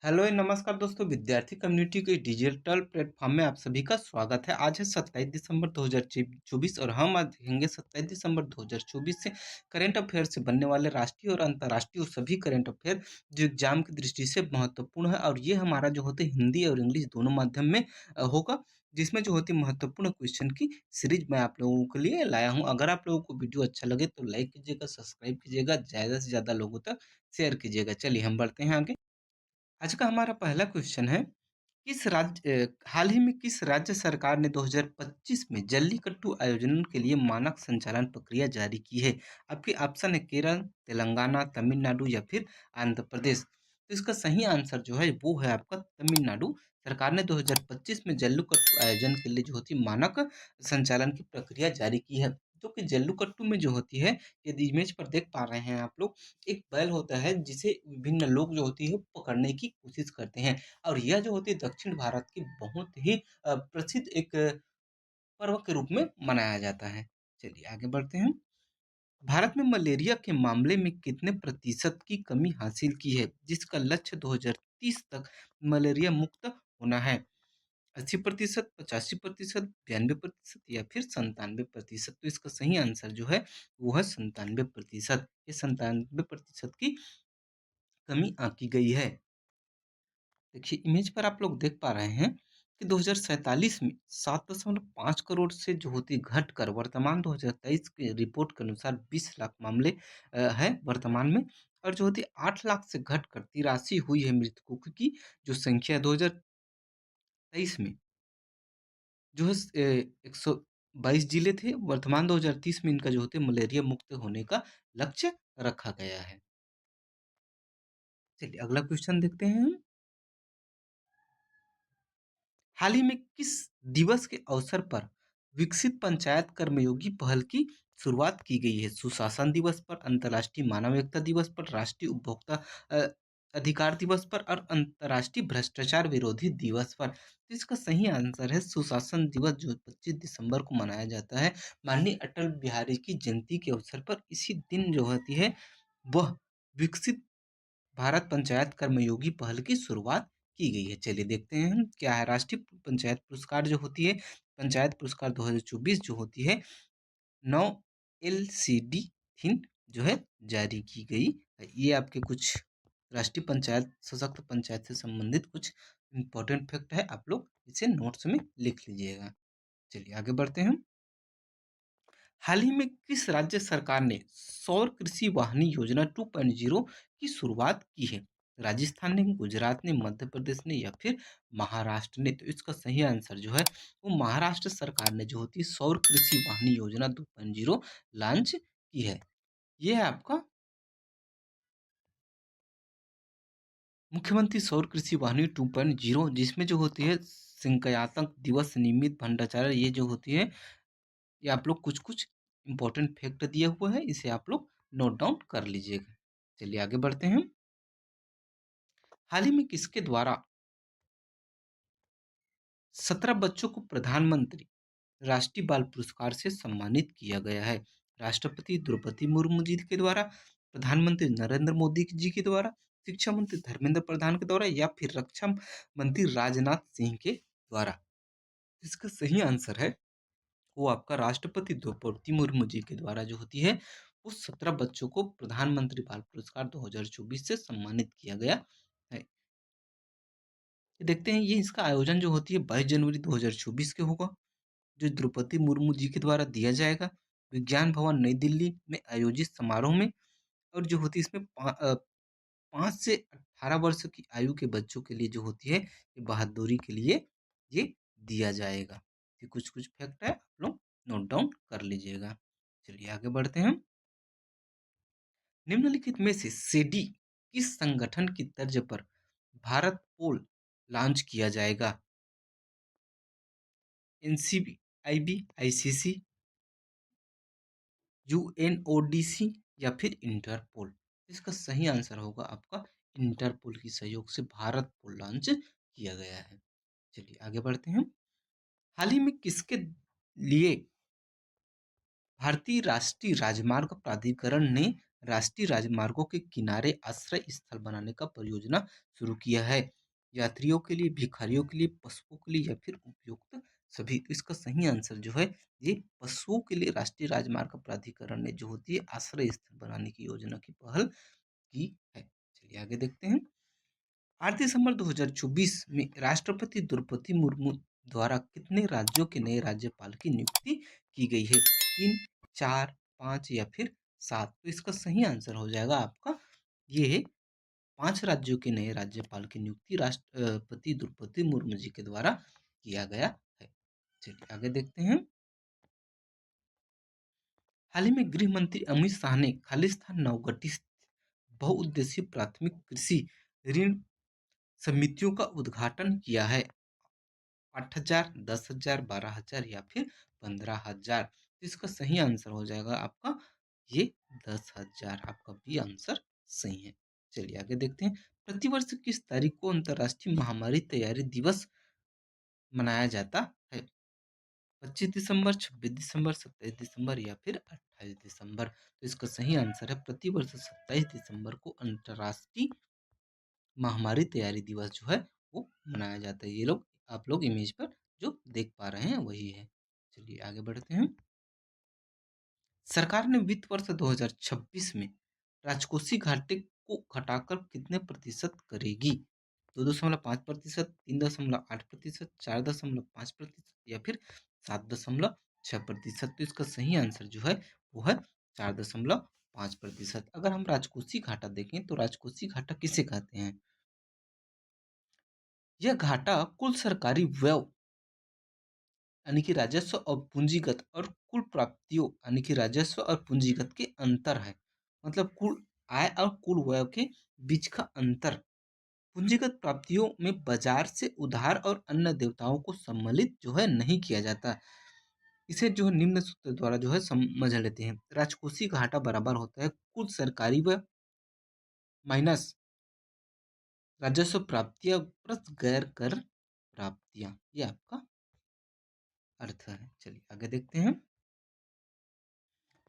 Hello नमस्कार दोस्तों, विद्यार्थी कम्युनिटी के डिजिटल प्लेटफॉर्म में आप सभी का स्वागत है। आज है 27 दिसंबर 2024 और हम आज देखेंगे 27 दिसंबर 2024 से करंट अफेयर से बनने वाले राष्ट्रीय और अंतर्राष्ट्रीय सभी करंट अफेयर जो एग्जाम की दृष्टि से महत्वपूर्ण है। और ये हमारा जो होते हिंदी और इंग्लिश दोनों माध्यम में होगा, जिसमें जो होती महत्वपूर्ण क्वेश्चन की सीरीज मैं आप लोगों के लिए लाया हूँ। अगर आप लोगों को वीडियो अच्छा लगे तो लाइक कीजिएगा, सब्सक्राइब कीजिएगा, ज़्यादा से ज़्यादा लोगों तक शेयर कीजिएगा। चलिए हम बढ़ते हैं आगे। आज का हमारा पहला क्वेश्चन है, हाल ही में किस राज्य सरकार ने 2025 में जल्लीकट्टू आयोजन के लिए मानक संचालन प्रक्रिया जारी की है? आपके ऑप्शन है केरल, तेलंगाना, तमिलनाडु या फिर आंध्र प्रदेश। तो इसका सही आंसर जो है वो है आपका तमिलनाडु। सरकार ने 2025 में जल्लीकट्टू आयोजन के लिए जो होती मानक संचालन की प्रक्रिया जारी की है। जो कि जल्लीकट्टू में जो होती है, यदि इमेज पर देख पा रहे हैं आप लोग, एक बैल होता है जिसे विभिन्न लोग जो होती है पकड़ने की कोशिश करते हैं। और यह जो होती है दक्षिण भारत की बहुत ही प्रसिद्ध एक पर्व के रूप में मनाया जाता है। चलिए आगे बढ़ते हैं। भारत में मलेरिया के मामले में कितने प्रतिशत की कमी हासिल की है, जिसका लक्ष्य 2030 तक मलेरिया मुक्त होना है? 80%, 85%, 92% या फिर 97%। तो इसका सही आंसर जो है वो है 97%। ये 97% की कमी आंकी गई है। देखिए इमेज पर आप लोग देख पा रहे हैं कि 2047 में 7.5 करोड़ से जो होती घटकर वर्तमान 2023 की रिपोर्ट के अनुसार 20 लाख मामले है वर्तमान में। और जो होती 8 लाख से घटकर 83 हुई है मृतकों की जो संख्या 2023 में जो है 122 जिले थे। वर्तमान 2030 में इनका जो होते मलेरिया मुक्त होने का लक्ष्य रखा गया है। चलिए अगला क्वेश्चन देखते हैं हम। हाल ही में किस दिवस के अवसर पर विकसित पंचायत कर्मयोगी पहल की शुरुआत की गई है? सुशासन दिवस पर, अंतर्राष्ट्रीय मानव दिवस पर, राष्ट्रीय उपभोक्ता अ, अधिकार दिवस पर और अंतर्राष्ट्रीय भ्रष्टाचार विरोधी दिवस पर। तो इसका सही आंसर है सुशासन दिवस, जो 25 दिसंबर को मनाया जाता है। माननीय अटल बिहारी की जयंती के अवसर पर इसी दिन जो होती है वह विकसित भारत पंचायत कर्मयोगी पहल की शुरुआत की गई है। चलिए देखते हैं हम क्या है। राष्ट्रीय पंचायत पुरस्कार जो होती है, पंचायत पुरस्कार 2024 जो होती है 9 एलसीडी थीम जो है जारी की गई है। ये आपके कुछ राष्ट्रीय पंचायत सशक्त पंचायत से संबंधित कुछ इंपॉर्टेंट फैक्ट है, आप लोग इसे नोट्स में लिख लीजिएगा। चलिए आगे बढ़ते हैं। हाल ही में किस राज्य सरकार ने सौर कृषि वाहिनी योजना 2.0 की शुरुआत की है? राजस्थान ने, गुजरात ने, मध्य प्रदेश ने या फिर महाराष्ट्र ने? तो इसका सही आंसर जो है वो महाराष्ट्र सरकार ने जो होती है सौर कृषि वाहिनी योजना 2.0 लॉन्च की है। ये है आपका मुख्यमंत्री सौर कृषि वाहिनी 2.0, जिसमें जो होती है सिंकयातक दिवस, नियमित भंडाचार, ये जो होती है ये आप लोग कुछ-कुछ इम्पोर्टेंट फैक्ट दिया हुआ है, इसे आप लोग नोट डाउन कर लीजिएगा। चलिए आगे बढ़ते हैं। हाल ही में किसके द्वारा 17 बच्चों को प्रधानमंत्री राष्ट्रीय बाल पुरस्कार से सम्मानित किया गया है? राष्ट्रपति द्रौपदी मुर्मू जी के द्वारा, प्रधानमंत्री नरेंद्र मोदी जी के द्वारा, शिक्षा मंत्री धर्मेंद्र प्रधान के द्वारा या फिर रक्षा मंत्री राजनाथ सिंह के द्वारा? इसका सही आंसर है वो आपका राष्ट्रपति द्रौपदी मुर्मू जी के द्वारा जो होती है उस 17 बच्चों को प्रधानमंत्री बाल पुरस्कार 2024 से सम्मानित किया गया है। देखते हैं ये इसका आयोजन जो होती है 22 जनवरी 2024 के होगा, जो द्रौपदी मुर्मू जी के द्वारा दिया जाएगा विज्ञान भवन नई दिल्ली में आयोजित समारोह में। और जो होती है इसमें 5 से 18 वर्ष की आयु के बच्चों के लिए जो होती है ये बहादुरी के लिए ये दिया जाएगा। ये कुछ कुछ फैक्ट है, आप लोग नोट डाउन कर लीजिएगा। चलिए आगे बढ़ते हैं। निम्नलिखित में से सेडी किस संगठन की तर्ज पर भारत पोल लॉन्च किया जाएगा? एनसीबी, आईबी, आईसीसी, यूएनओडीसी या फिर इंटरपोल? इसका सही आंसर होगा आपका इंटरपोल की सहयोग से भारत पोल लॉन्च किया गया है। चलिए आगे बढ़ते हैं। हाल ही में किसके लिए भारतीय राष्ट्रीय राजमार्ग प्राधिकरण ने राष्ट्रीय राजमार्गों के किनारे आश्रय स्थल बनाने का परियोजना शुरू किया है। यात्रियों के लिए, भिखारियों के लिए, पशुओं के लिए या फिर उपयुक्त सभी। तो इसका सही आंसर जो है ये पशुओं के लिए राष्ट्रीय राजमार्ग प्राधिकरण ने जो होती है आश्रय स्थल बनाने की योजना की पहल की है। चलिए आगे देखते हैं। 8 दिसंबर 2024 में राष्ट्रपति द्रौपदी मुर्मू द्वारा कितने राज्यों के नए राज्यपाल की नियुक्ति की गई है? 3, 4, 5 या फिर 7। तो इसका सही आंसर हो जाएगा आपका ये 5 राज्यों के नए राज्यपाल की नियुक्ति राष्ट्रपति द्रौपदी मुर्मू जी के द्वारा किया गया है। चलिए आगे देखते हैं। हाल ही में गृह मंत्री अमित शाह ने खालिस्तान नवगठित बहुउद्देशीय प्राथमिक कृषि ऋण समितियों का उद्घाटन किया है। 8,000, 10,000, 12,000 या फिर 15,000। तो इसका सही आंसर हो जाएगा आपका ये 10,000। आपका भी आंसर सही है। चलिए आगे देखते हैं। प्रतिवर्ष किस तारीख को अंतर्राष्ट्रीय महामारी तैयारी दिवस मनाया जाता है? 25 दिसंबर, 26 दिसंबर, 27 दिसंबर या फिर 28 दिसंबर। तो इसका सही आंसर है प्रतिवर्ष 27 दिसंबर को अंतर्राष्ट्रीय महामारी तैयारी दिवस जो है वो मनाया जाता है। ये लोग आप लोग इमेज पर जो देख पा रहे हैं वही है। चलिए आगे बढ़ते हैं। सरकार ने वित्त वर्ष 2026 में राजकोषीय घाटे को घटाकर कितने प्रतिशत करेगी? 2.5%, 3.8%, 4.5% या फिर 7.6%। तो इसका सही आंसर जो है वो है 4.5%। अगर हम राजकोषीय घाटा देखें तो राजकोषीय घाटा किसे कहते हैं? यह घाटा कुल सरकारी व्यय यानी कि राजस्व और पूंजीगत और कुल प्राप्तियों यानी कि राजस्व और पूंजीगत के अंतर है। मतलब कुल आय और कुल व्यय के बीच का अंतर। पूंजीगत प्राप्तियों में बाजार से उधार और अन्य देवताओं को सम्मिलित जो है नहीं किया जाता। इसे जो है निम्न सूत्र द्वारा जो है समझ लेते हैं। राजकोषीय घाटा बराबर होता है कुल सरकारी व्यय माइनस राजस्व प्राप्तियां प्लस गैर कर प्राप्तियां। ये आपका अर्थ है। चलिए आगे देखते हैं।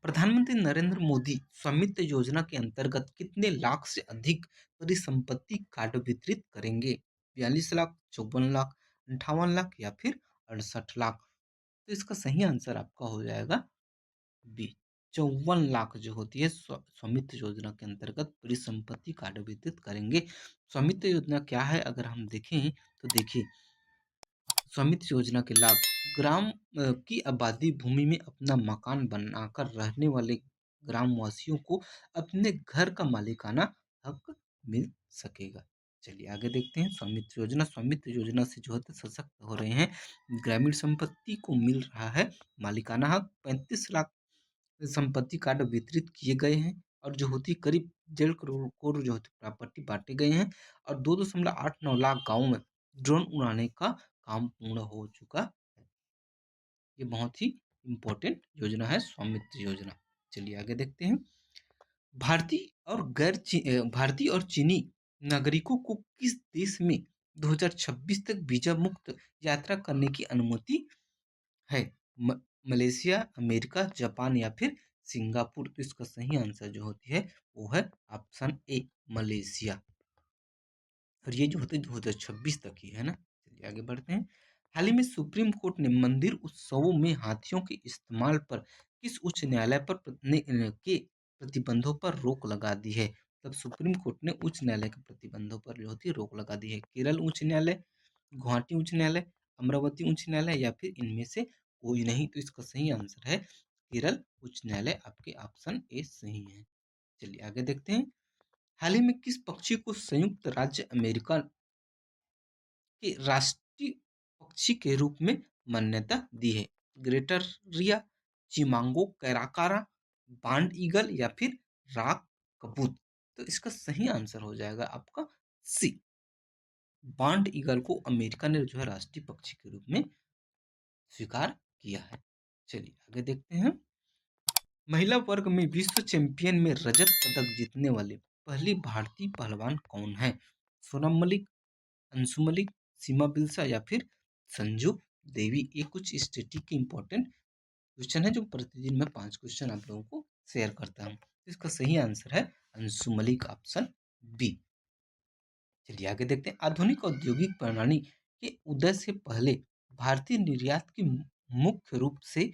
प्रधानमंत्री नरेंद्र मोदी स्वामित्व योजना के अंतर्गत कितने लाख से अधिक परिसंपत्ति कार्ड वितरित करेंगे? 42 लाख, 54 लाख, 58 लाख या फिर 68 लाख। तो इसका सही आंसर आपका हो जाएगा बी। 54 लाख जो होती है स्वामित्व योजना के अंतर्गत परिसंपत्ति कार्ड वितरित करेंगे। स्वामित्व योजना क्या है अगर हम देखें तो देखिए स्वामित्व योजना के लाभ ग्राम की आबादी भूमि में अपना मकान बनाकर रहने वाले ग्रामवासियों को अपने घर का मालिकाना हक मिल सकेगा। चलिए आगे देखते हैं। स्वामित्व योजना से जो है सशक्त हो रहे हैं ग्रामीण संपत्ति को मिल रहा है मालिकाना हक। 35 लाख संपत्ति कार्ड वितरित किए गए हैं और जो होती करीब 1.5 करोड़ जो होती प्रॉपर्टी बांटे गए हैं और 2.89 लाख गाँव में ड्रोन उड़ाने का काम पूर्ण हो चुका है। ये बहुत ही इम्पोर्टेंट योजना है स्वामित्व योजना। चलिए आगे देखते हैं। भारतीय और चीनी नागरिकों को किस देश में 2026 तक वीजा मुक्त यात्रा करने की अनुमति है? मलेशिया, अमेरिका, जापान या फिर सिंगापुर। तो इसका सही आंसर जो होती है वो है ऑप्शन ए मलेशिया। और ये जो होते हैं 2026 तक ही है ना। चलिए आगे बढ़ते हैं। हाल ही में सुप्रीम कोर्ट ने मंदिर उत्सवों में हाथियों के इस्तेमाल पर किस उच्च न्यायालय पर के प्रतिबंधों पर रोक लगा दी है? तब सुप्रीम कोर्ट ने उच्च न्यायालय के प्रतिबंधों पर जो होती है रोक लगा दी है। केरल उच्च न्यायालय, गुवाहाटी उच्च न्यायालय, अमरावती उच्च न्यायालय या फिर इनमें से कोई नहीं। तो इसका सही आंसर है केरल उच्च न्यायालय। आपके ऑप्शन ए सही है। चलिए आगे देखते हैं। हाल ही में किस पक्षी को संयुक्त राज्य अमेरिका के राष्ट्रीय पक्षी के रूप में मान्यता दी है? ग्रेटर रिया, चिमांगो कैराकारा, बांड ईगल या फिर राक कबूत। तो इसका सही आंसर हो जाएगा आपका सी। बांड ईगल को अमेरिका ने जो है राष्ट्रीय पक्षी के रूप में स्वीकार किया है। चलिए आगे देखते हैं। महिला वर्ग में विश्व चैंपियन में रजत पदक जीतने वाले पहली भारतीय पहलवान कौन है? सोनम मलिक, अंशु मलिक, सीमा बिल्सा या फिर संजू देवी। ये कुछ स्टैटिक के इंपॉर्टेंट क्वेश्चन है जो प्रतिदिन में 5 क्वेश्चन आप लोगों को शेयर करता हूँ। इसका सही आंसर है अंशुमली का ऑप्शन बी। चलिए आगे देखते हैं, आधुनिक औद्योगिक प्रणाली के उदय से पहले भारतीय निर्यात की मुख्य रूप से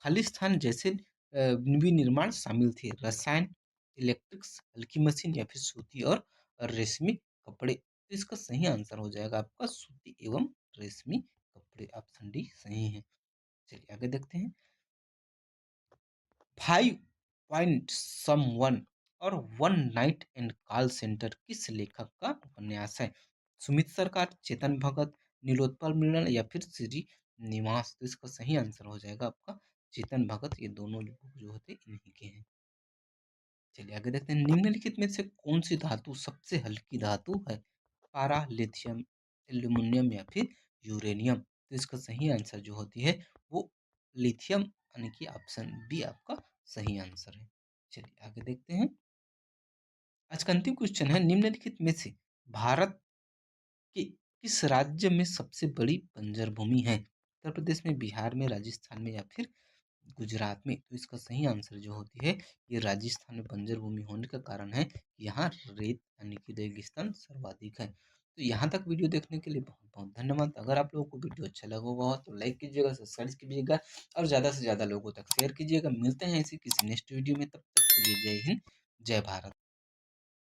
खालिस्तान जैसे विनिर्माण शामिल थे, रसायन, इलेक्ट्रिक्स, हल्की मशीन या फिर सूती और रेशमी कपड़े। तो इसका सही आंसर हो जाएगा आपका सूती एवं रेशमी कपड़े, ऑप्शन डी सही है। चलिए आगे देखते हैं, फाइव पॉइंट सम वन और one night and call centre किस लेखक का उपन्यास है? सुमित सरकार, चेतन भगत, नीलोत्पल मृणल या फिर श्री निवास। तो इसका सही आंसर हो जाएगा आपका चेतन भगत, ये दोनों बुक जो होते इन्हीं के हैं। चलिए आगे देखते हैं, निम्नलिखित में से कौन सी धातु सबसे हल्की धातु है? पारा, लिथियम, एल्यूमिनियम या फिर यूरेनियम। तो इसका सही आंसर जो होती है वो लिथियम, यानी कि ऑप्शन बी आपका सही आंसर है। चलिए आगे देखते हैं, आज का अंतिम क्वेश्चन है, निम्नलिखित में से भारत के किस राज्य में सबसे बड़ी बंजर भूमि है? उत्तर प्रदेश में, बिहार में, राजस्थान में या फिर गुजरात में। तो इसका सही आंसर जो होती है ये राजस्थान में बंजर भूमि होने का कारण है यहाँ रेत यानी कि रेगिस्तान सर्वाधिक है। तो यहाँ तक वीडियो देखने के लिए बहुत बहुत धन्यवाद। अगर आप लोगों को वीडियो अच्छा लगा हुआ हो तो लाइक कीजिएगा, सब्सक्राइब कीजिएगा और ज़्यादा से ज़्यादा लोगों तक शेयर कीजिएगा। मिलते हैं इसी किसी नेक्स्ट वीडियो में, तब तक के लिए जय हिंद, जय भारत।